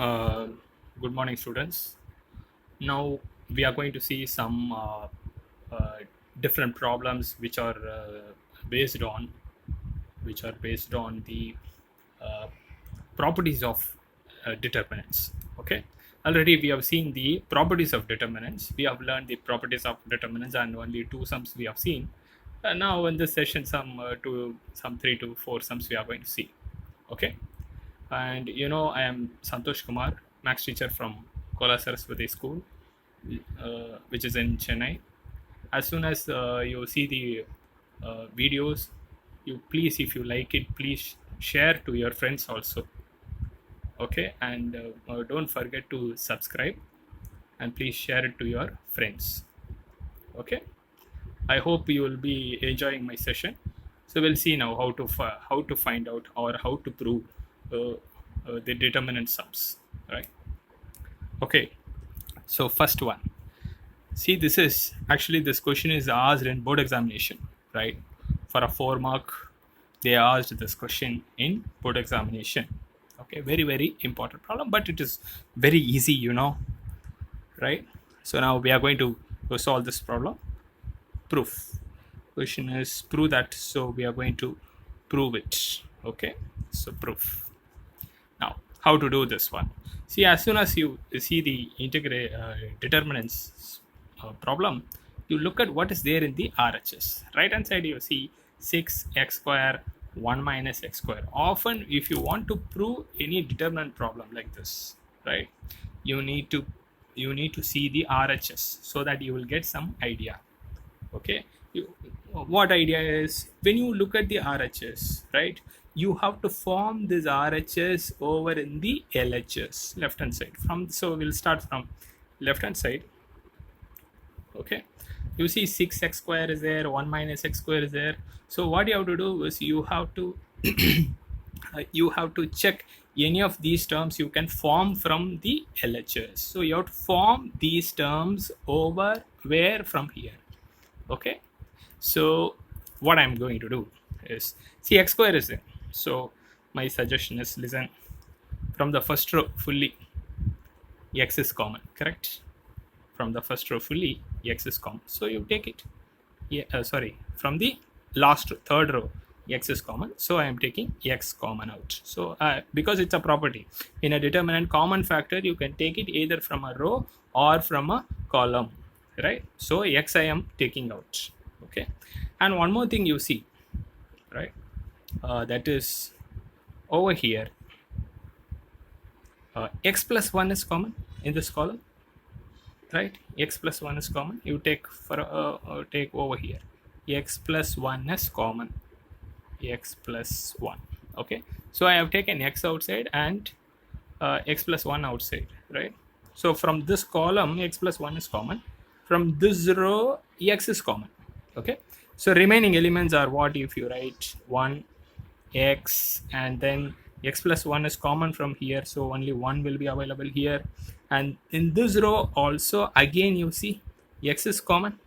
Uh, Good morning, students. Now we are going to see some uh, different problems based on which are based on the uh, properties of determinants. Okay. Already we have seen the properties of determinants. We have learned the properties of determinants, and only two sums we have seen. Now in this session, some 3 to 4 sums we are going to see. Okay. And I am Santosh Kumar, maths teacher from Kola Saraswati School, which is in Chennai. As soon as you see the videos, you please, if you like it, please share to your friends also. Okay, and don't forget to subscribe, and please share it to your friends. Okay, I hope you will be enjoying my session. So we'll see now how to find out or how to prove the determinant sums, right? Okay, so first one. See, this question is asked in board examination, right? For a 4 mark, they asked this question in board examination. Okay, very, very important problem, but it is very easy, right? So now we are going to go solve this problem. Proof. Question is prove that, so we are going to prove it. Okay, so proof. Now, how to do this one? See, as soon as you see the determinants problem, you look at what is there in the RHS. Right hand side, you see 6x square 1 minus x square. Often, if you want to prove any determinant problem like this, right, you need to see the RHS so that you will get some idea. Okay, what idea is, when you look at the RHS, right, you have to form this RHS over in the LHS, left hand side. So we'll start from left hand side. Okay, you see 6x square is there, 1 minus x square is there. So what you have to do is you have to you have to check any of these terms you can form from the LHS. So you have to form these terms over where, from here. Okay, so what I'm going to do is, see, x square is there. So my suggestion is, listen, from the first row fully x is common, correct? From the first row fully x is common, so you take it. From the last third row x is common, so I am taking x common out. So because it's a property in a determinant, common factor you can take it either from a row or from a column, right? So x I am taking out. Okay, and one more thing you see, right, that is over here, x plus 1 is common in this column, right? X plus 1 is common. You take take over here, x plus 1 is common, x plus 1. Okay, so I have taken x outside and x plus 1 outside, right? So from this column x plus 1 is common, from this row x is common. Okay, so remaining elements are what? If you write 1 x and then x plus 1 is common from here, so only 1 will be available here. And in this row also, again you see x is common,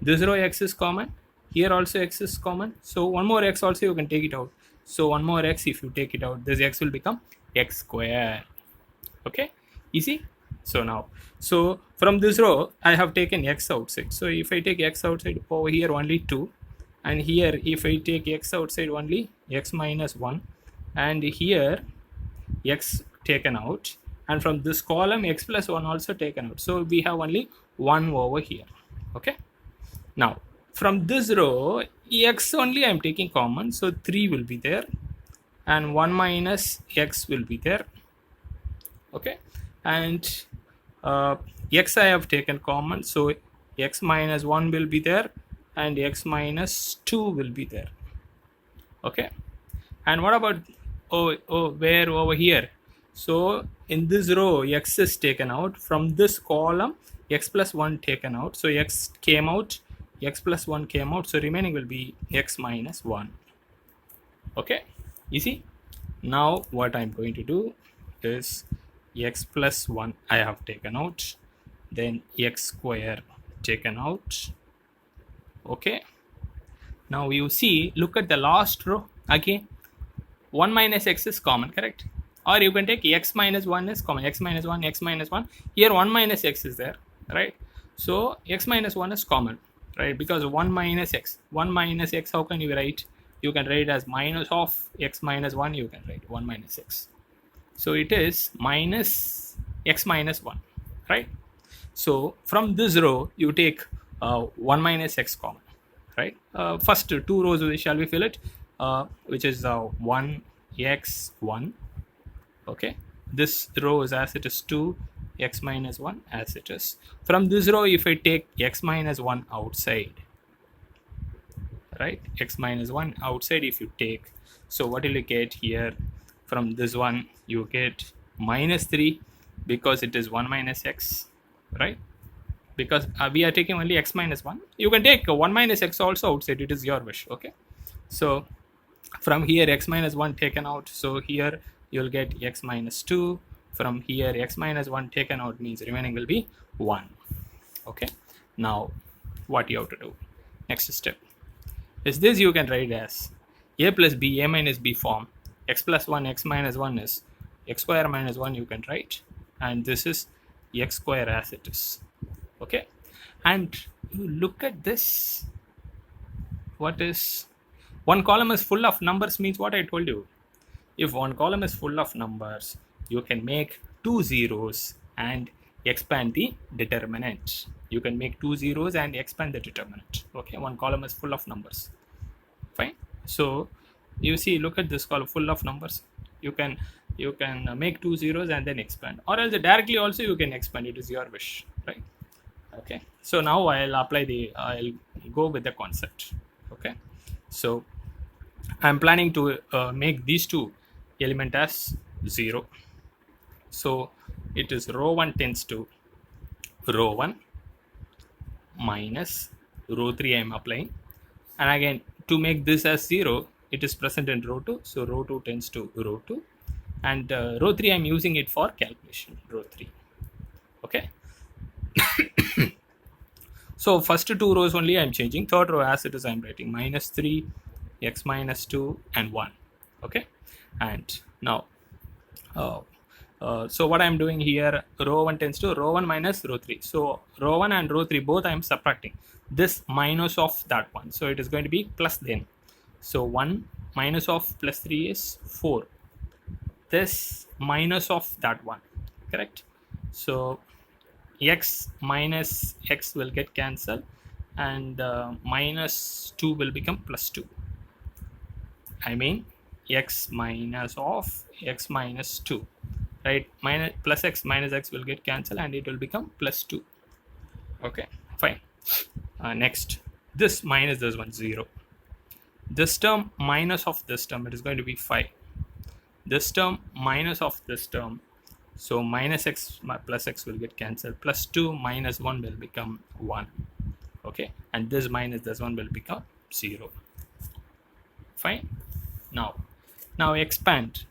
this row x is common, here also x is common, so one more x also you can take it out. So one more x, if you take it out, this x will become x square. Okay, easy. So now, so from this row I have taken x outside, so if I take x outside, over here only 2, and here if I take x outside only x minus 1, and here x taken out, and from this column x plus 1 also taken out, so we have only 1 over here. Okay, now from this row x only I am taking common, so 3 will be there, and 1 minus x will be there. Okay, and x I have taken common, so x minus 1 will be there, and x minus 2 will be there. Okay, and what about where over here? So in this row x is taken out, from this column x plus 1 taken out, so x came out, x plus 1 came out, so remaining will be x minus 1. Okay, easy. Now what I'm going to do is, x plus 1 I have taken out, then x square taken out. Okay, now you see, look at the last row again, 1 minus x is common, correct? or you can take x minus 1 is common, x minus 1, x minus 1, here 1 minus x is there, right? So x minus 1 is common, right? Because 1 minus x, how can you write? You can write as minus of x minus 1, you can write 1 minus x. So it is minus x minus 1, right? So from this row you take 1 minus x common, right? First two rows, shall we fill it? Which is 1 x 1. Okay, this row is as it is 2 x minus 1 as it is. From this row, if I take x minus 1 outside, right, x minus 1 outside if you take, so what will you get here? From this one you get minus 3 because it is 1 minus x, right? Because we are taking only x minus 1. You can take 1 minus x also outside, it is your wish. Okay, so from here x minus 1 taken out, so here you'll get x minus 2. From here x minus 1 taken out means remaining will be 1. Okay, now what you have to do, next step is this, you can write as a plus b, a minus b form, x plus 1, x minus 1 is x square minus 1, you can write, and this is x square as it is. Okay, and you look at this, what is one column is full of numbers means what I told you. If one column is full of numbers, you can make 2 zeros and expand the determinant. You can make 2 zeros and expand the determinant. Okay, one column is full of numbers. Fine. So you see, look at this column full of numbers. You can make 2 zeros and then expand, or else directly also you can expand. It is your wish, right? Okay. So now I'll go with the concept. Okay. So I'm planning to make these two element as 0. So it is row 1 tends to row 1 minus row 3 I am applying, and again to make this as 0, it is present in row 2, so row 2 tends to row 2, and row 3 I am using it for calculation, row 3. Okay. So first two rows only I am changing, third row as it is I am writing minus 3, x minus 2 and 1. Okay, and now so what I am doing here, row 1 tends to row 1 minus row 3. So row 1 and row 3 both I am subtracting this minus of that one, so it is going to be plus then. So 1 minus of plus 3 is 4. This minus of that one, correct? So x minus x will get cancelled, and minus 2 will become plus 2. I mean x minus of x minus 2, right? Minus plus x minus x will get cancelled and it will become plus 2. Okay, fine. Next, this minus this one 0. This term minus of this term, it is going to be 5. This term minus of this term, so minus x plus x will get cancelled. Plus 2 minus 1 will become 1. Okay, and this minus this one will become 0. Fine. Now expand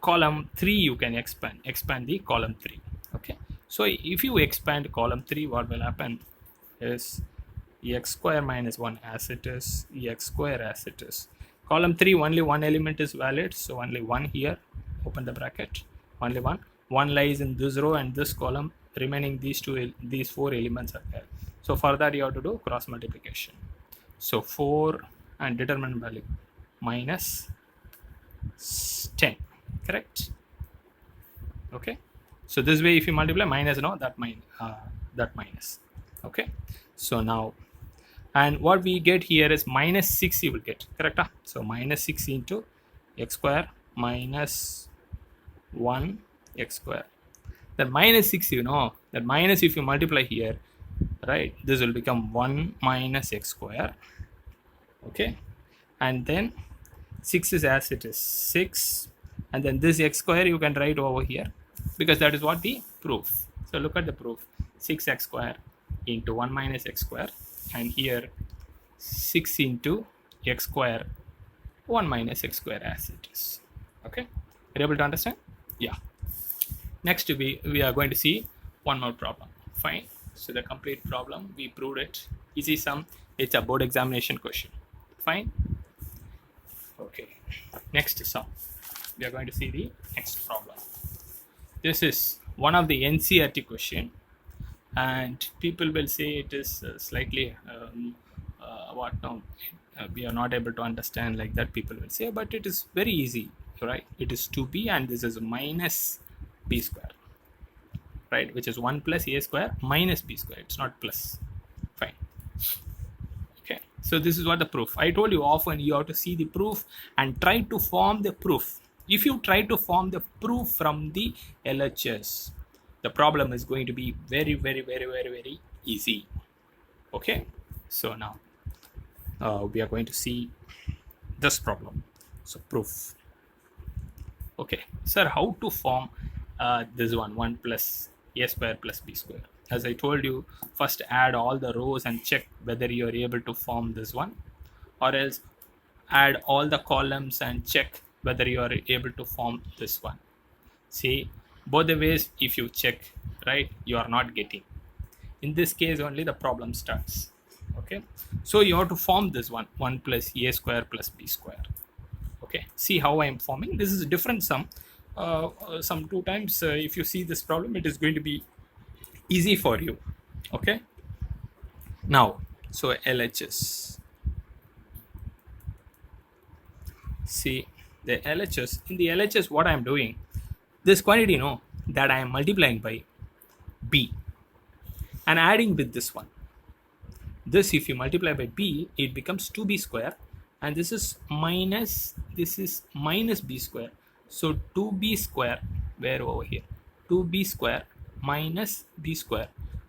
column 3. You can expand the column 3. Okay, so if you expand column 3, what will happen is x square minus 1 as it is, x square as it is. Column 3 only one element is valid, so only 1 here, open the bracket, only 1 lies in this row and this column, remaining these 4 elements are there. So for that you have to do cross multiplication. So 4 and determinant value minus 10, correct? Okay, so this way if you multiply minus, no, that minus. Okay, so now, and what we get here is minus 6 you will get, correct? So minus 6 into x square minus 1 x square. Then minus 6, you know, that minus if you multiply here, right, this will become 1 minus x square. Okay, and then 6 is as it is 6, and then this x square you can write over here because that is what the proof. So look at the proof, 6x square into 1 minus x square, and here 6 into x square 1 minus x square as it is. Okay, are you able to understand? Yeah. Next we are going to see one more problem. Fine. So the complete problem, we proved it. Easy sum. It's a board examination question. Fine. Okay, next sum. We are going to see the next problem. This is one of the NCERT question, and people will say it is slightly what now we are not able to understand, like that people will say, but it is very easy, right? It is 2b and this is minus b square, right, which is 1 plus a square minus b square. It's not plus. Fine. Okay, so this is what the proof. I told you often you have to see the proof and try to form the proof. If you try to form the proof from the LHS, the problem is going to be very, very, very, very, very easy. Okay, so now we are going to see this problem. So proof. Okay, sir, how to form this one, 1 plus a square plus b square? As I told you, first add all the rows and check whether you are able to form this one, or else add all the columns and check whether you are able to form this one. See, both the ways, if you check, right, you are not getting. In this case only the problem starts. Okay, so you have to form this one, 1 plus a square plus b square. Okay, see how I am forming. This is a different sum. Some 2 times if you see this problem, it is going to be easy for you. Okay, now so LHS, see the LHS. In the LHS, what I am doing, this quantity, no, that I am multiplying by b and adding with this one. This, if you multiply by b, it becomes 2b square, and this is minus b square. So 2b square, where over here, 2b square minus b square.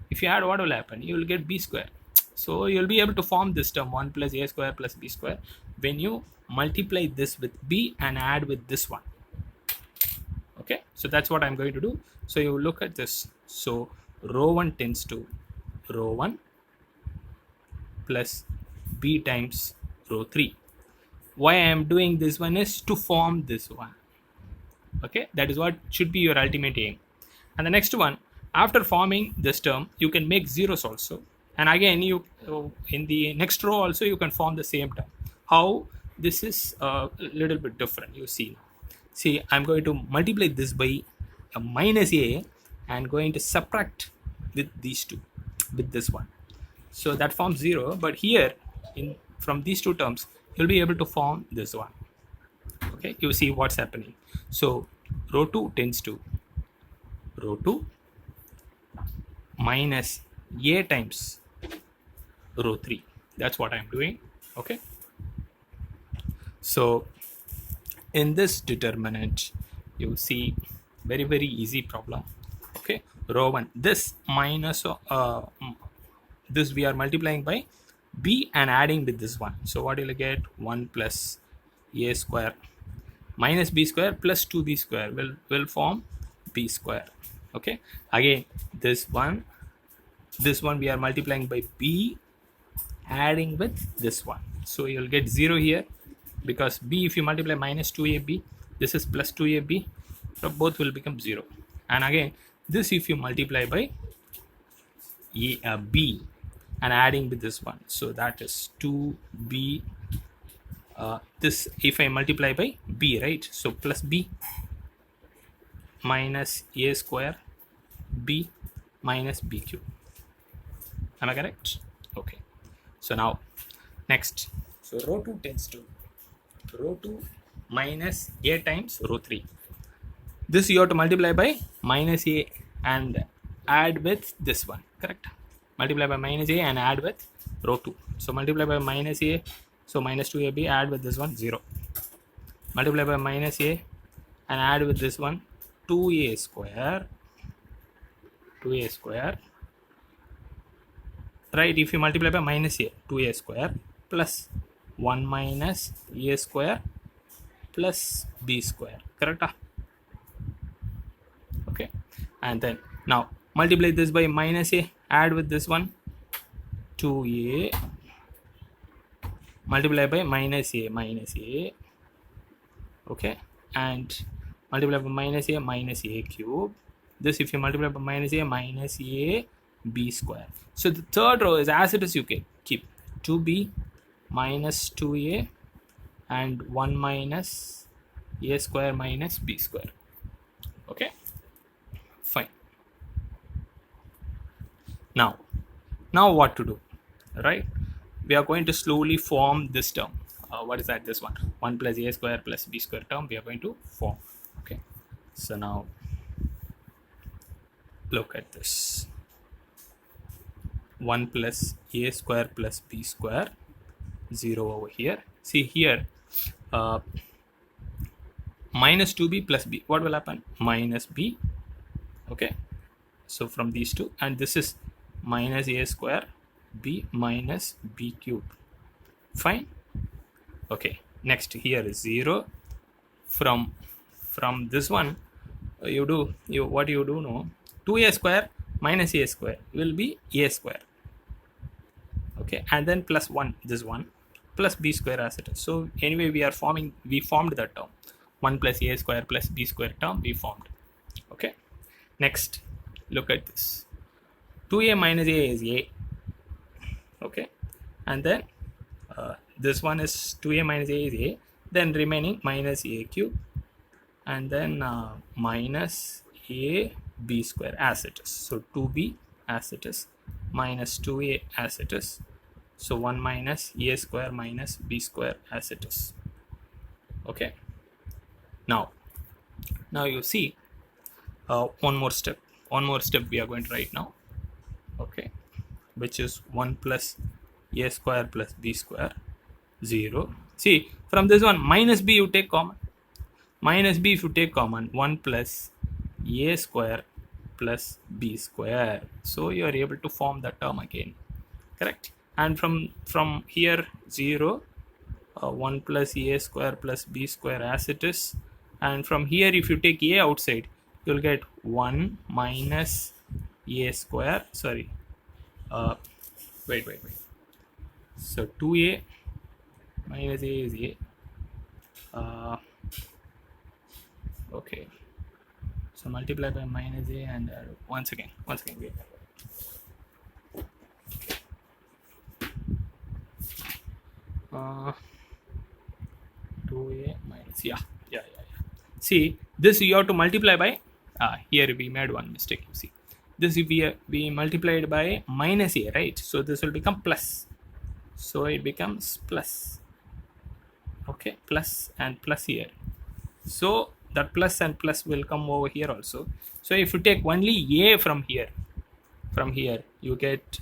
If you add, what will happen? You will get b square. So you will be able to form this term, 1 plus a square plus b square, when you multiply this with b and add with this one. Okay, so that's what I'm going to do. So you look at this. So row 1 tends to row 1 plus b times row 3. Why I am doing this one is to form this one. Okay, that is what should be your ultimate aim. And the next one, after forming this term, you can make zeros also, and again you in the next row also you can form the same term. How? This is a little bit different. You see, I'm going to multiply this by a minus a and going to subtract with these two, with this one. So that forms 0, but here from these 2 terms you'll be able to form this one. Okay, you see what's happening. So row 2 tends to row 2 minus a times row 3. That's what I'm doing. Okay, so in this determinant, you see very, very easy problem. Okay, row 1, this minus this we are multiplying by b and adding with this one. So what you'll get, 1 plus a square minus b square plus 2b square will form b square. Okay, again this one we are multiplying by b adding with this one. So you'll get 0 here, because b, if you multiply minus 2ab, this is plus 2ab, so both will become 0. And again this, if you multiply by b and adding with this one, so that is 2b. This, if I multiply by b, right, so plus b minus a square b minus b cube. Am I correct? Okay, so now next, so row 2 tends to row 2 minus a times row 3. This you have to multiply by minus a and add with this one, correct? Multiply by minus a and add with row 2. So multiply by minus a, so minus 2ab, add with this one, 0. Multiply by minus a and add with this one, 2a square, right? If you multiply by minus a, 2a square plus 1 minus a square plus b square, correct? Okay, and then now multiply this by minus a, add with this one, 2a, multiply by minus a, okay, and multiply by minus a cube. This, if you multiply by minus a b square. So the third row is as it is, you can keep 2b minus 2a and 1 minus a square minus b square. Okay, fine. Now what to do, right? We are going to slowly form this term. What is that? This one, 1 plus a square plus b square term we are going to form. Okay, so now look at this. 1 plus a square plus b square, 0 over here. See here, minus 2b plus b. What will happen? Minus b. Okay, so from these two, and this is minus a square b minus b cube. Fine. Okay, next here is 0. From this one, what you do know, 2a square minus a square will be a square. Okay, and then plus 1, this one, plus b square as it is. So anyway, we formed that term. 1 plus a square plus b square term we formed. Okay, next look at this. 2a minus a is a. Okay, and then this one is 2a minus a is a, then remaining minus a cube, and then minus a b square as it is. So 2b as it is minus 2a as it is. So 1 minus a square minus b square as it is. Okay, now you see one more step we are going to write now. Okay, which is 1 plus a square plus b square, 0. See, from this one, minus b you take common. Minus b if you take common, 1 plus a square plus b square. So you are able to form that term again. Correct? And from here, 0, 1 plus a square plus b square as it is. And from here, if you take a outside, you'll get 1 minus a square. Sorry. Wait. So 2a minus a is a. Okay. So multiply by minus a, and once again wait. 2a minus, yeah. See, this you have to multiply by, here we made one mistake. You see, this we multiplied by minus a, right? So this will become plus. So it becomes plus. Okay, plus and plus here. So that plus and plus will come over here also. So if you take only a from here you get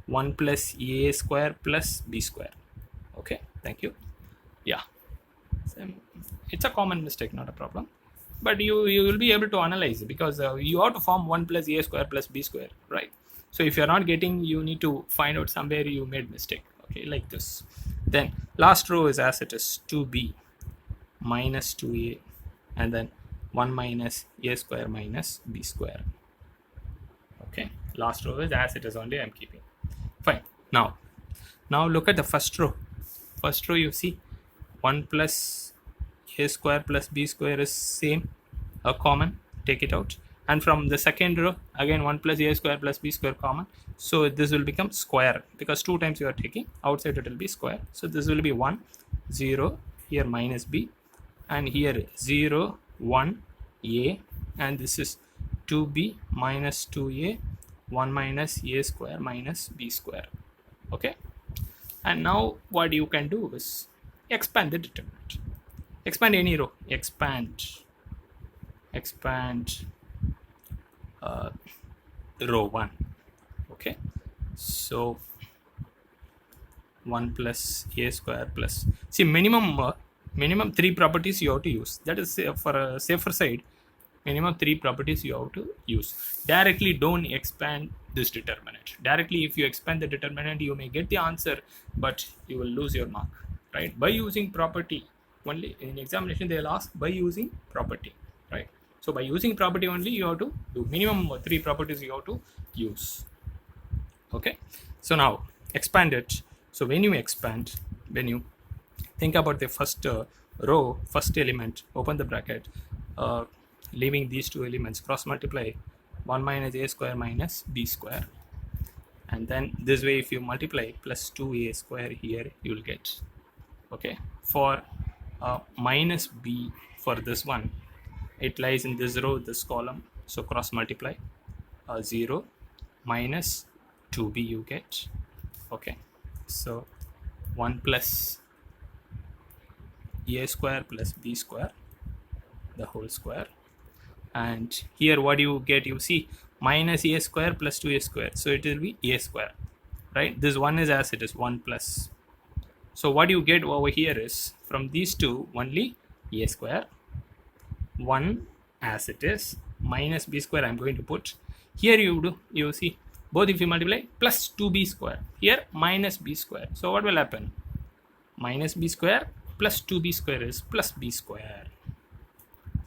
1 plus a square plus b square. Okay, thank you. Yeah, so it's a common mistake, not a problem, but you will be able to analyze it, because you have to form 1 plus a square plus b square, right? So if you're not getting, you need to find out somewhere you made mistake. Okay, like this. Then last row is as it is, 2b minus 2a, and then 1 minus a square minus b square. Okay, last row is as it is only, I'm keeping. Fine. Now look at the first row. First row, you see 1 plus a square plus b square is same, a common, take it out. And from the second row, again 1 plus a square plus b square common. So this will become square, because 2 times you are taking, outside it will be square. So this will be 1, 0, here minus b, and here 0, 1, a, and this is 2b minus 2a, 1 minus a square minus b square. Okay, and now what you can do is expand the determinant. Expand any row. Expand row 1. Okay, so 1 plus a square plus, see, minimum 3 properties you have to use. That is, for a safer side, minimum 3 properties you have to use. Directly don't expand this determinant. Directly, if you expand the determinant, you may get the answer, but you will lose your mark, right? By using property only, in examination they'll ask by using property, right? So by using property only, you have to do minimum 3 properties you have to use. Okay, so now expand it. So when you expand, when you think about the first row, first element, open the bracket, leaving these 2 elements, cross multiply 1 minus a square minus b square, and then this way if you multiply plus 2a square here, you will get. Okay, for minus b for this one, it lies in this row, this column, so cross multiply. 0 minus 2b you get. Okay, so 1 plus a square plus b square, the whole square. And here what you get, you see minus a square plus 2a square, so it will be a square, right? This one is as it is 1 plus. So what you get over here is from these two only a square, 1 as it is, minus b square I'm going to put. Here you see both if you multiply plus 2b square, here minus b square. So what will happen? Minus b square plus 2b square is plus b square.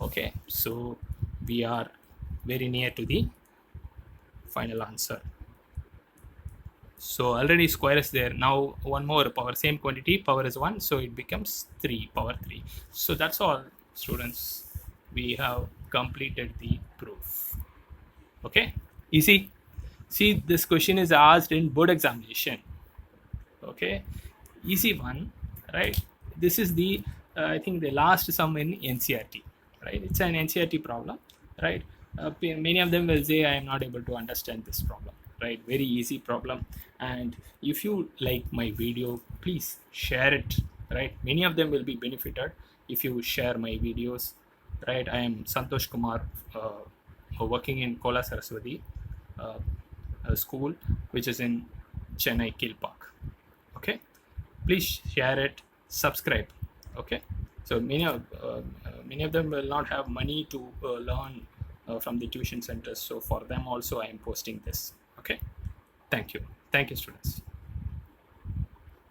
Okay, so we are very near to the final answer. So already square is there. Now one more power, same quantity, power is 1, so it becomes 3, power 3. So that's all, students. We have completed the proof. Okay, easy. See, this question is asked in board examination. Okay, easy one, right? This is the I think the last sum in NCERT, right? It's an NCERT problem, right? Many of them will say I am not able to understand this problem, right? Very easy problem. And if you like my video, please share it, right? Many of them will be benefited if you share my videos, right? I am Santosh Kumar, working in Kola Saraswati school, which is in Chennai Kilpak. Okay, please share it, subscribe. Okay, so many of them will not have money to learn from the tuition centers, so for them also I am posting this. Okay, thank you students.